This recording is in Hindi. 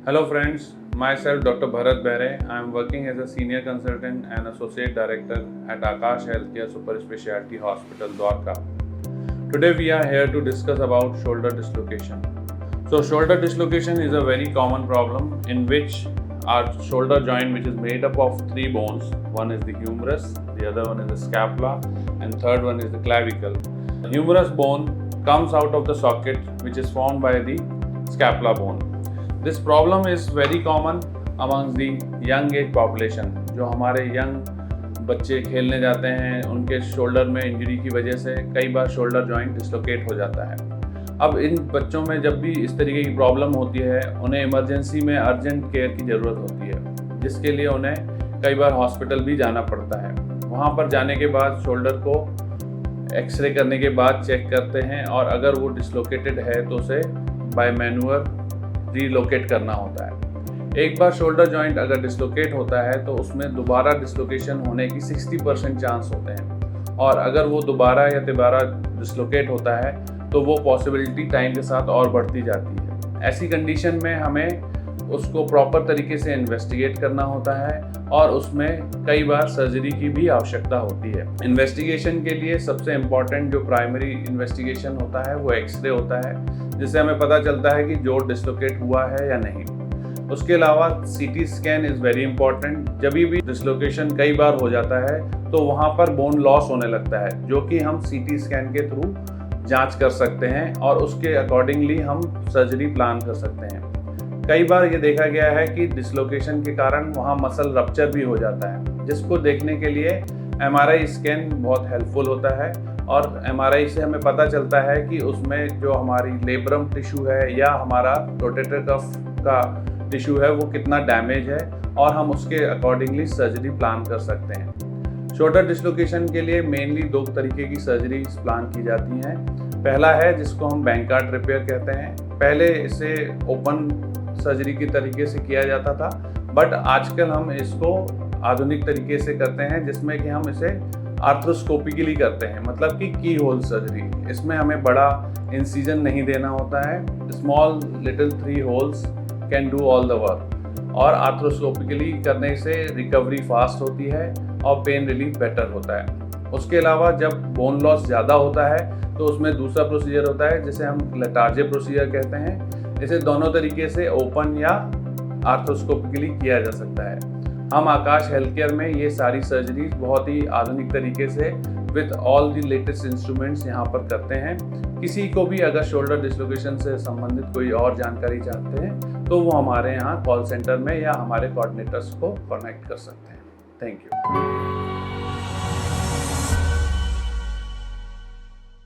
Hello friends, myself Dr. Bharat Behre. I am working as a senior consultant and associate director at Akash Healthcare Super Specialty Hospital, Dwarka. Today we are here to discuss about shoulder dislocation. So shoulder dislocation is a very common problem in which our shoulder joint, which is made up of three bones, one is the humerus, the other one is the scapula, and third one is the clavicle. The humerus bone comes out of the socket which is formed by the scapula bone. This problem is very common amongst the young age population. जो हमारे यंग बच्चे खेलने जाते हैं उनके शोल्डर में इंजरी की वजह से कई बार शोल्डर जॉइंट डिस्लोकेट हो जाता है। अब इन बच्चों में जब भी इस तरीके की प्रॉब्लम होती है उन्हें इमरजेंसी में अर्जेंट केयर की ज़रूरत होती है, जिसके लिए उन्हें कई बार हॉस्पिटल भी जाना पड़ता है। वहाँ पर जाने के बाद शोल्डर को एक्सरे करने के बाद चेक करते हैं और अगर वो डिस्लोकेटेड है तो उसे बाय मैनुअल रीलोकेट करना होता है। एक बार शोल्डर जॉइंट अगर डिस्लोकेट होता है तो उसमें दोबारा डिस्लोकेशन होने की 60% चांस होते हैं, और अगर वो दोबारा या तिबारा डिस्लोकेट होता है तो वो पॉसिबिलिटी टाइम के साथ और बढ़ती जाती है। ऐसी कंडीशन में हमें उसको प्रॉपर तरीके से इन्वेस्टिगेट करना होता है और उसमें कई बार सर्जरी की भी आवश्यकता होती है। इन्वेस्टिगेशन के लिए सबसे इम्पॉर्टेंट जो प्राइमरी इन्वेस्टिगेशन होता है वो एक्सरे होता है, जिससे हमें पता चलता है कि जोड़ डिस्लोकेट हुआ है या नहीं। उसके अलावा CT scan is very important. जब भी डिस्लोकेशन कई बार हो जाता है तो वहाँ पर बोन लॉस होने लगता है, जो कि हम सीटी स्कैन के थ्रू जांच कर सकते हैं और उसके अकॉर्डिंगली हम सर्जरी प्लान कर सकते हैं। कई बार ये देखा गया है कि डिस्लोकेशन के कारण वहाँ मसल रप्चर भी हो जाता है, जिसको देखने के लिए MRI स्कैन बहुत हेल्पफुल होता है। और MRI से हमें पता चलता है कि उसमें जो हमारी लेब्रम टिश्यू है या हमारा रोटेटर कफ का टिश्यू है वो कितना डैमेज है, और हम उसके अकॉर्डिंगली सर्जरी प्लान कर सकते हैं। शोल्डर डिस्लोकेशन के लिए मेनली दो तरीके की सर्जरी प्लान की जाती हैं। पहला है जिसको हम बैंकार्ड रिपेयर कहते हैं। पहले इसे ओपन सर्जरी की तरीके से किया जाता था, बट आजकल हम इसको आधुनिक तरीके से करते हैं, जिसमें कि हम इसे आर्थ्रोस्कोपिकली करते हैं, मतलब कि की होल सर्जरी। इसमें हमें बड़ा इंसिजन नहीं देना होता है, small little 3 holes can do all the work. और आर्थ्रोस्कोपिकली करने से रिकवरी फास्ट होती है और पेन रिलीफ बेटर होता है। उसके अलावा जब बोन लॉस ज़्यादा होता है तो उसमें दूसरा प्रोसीजर होता है जिसे हम लेटार्जे प्रोसीजर कहते हैं। इसे दोनों तरीके से ओपन या आर्थ्रोस्कोपिकली किया जा सकता है। हम आकाश हेल्थ केयर में ये सारी सर्जरीज बहुत ही आधुनिक तरीके से with all the latest instruments यहाँ पर करते हैं। किसी को भी अगर शोल्डर डिस्लोकेशन से संबंधित कोई और जानकारी चाहते हैं तो वो हमारे यहाँ कॉल सेंटर में या हमारे कोऑर्डिनेटर्स को कनेक्ट कर सकते हैं। Thank you.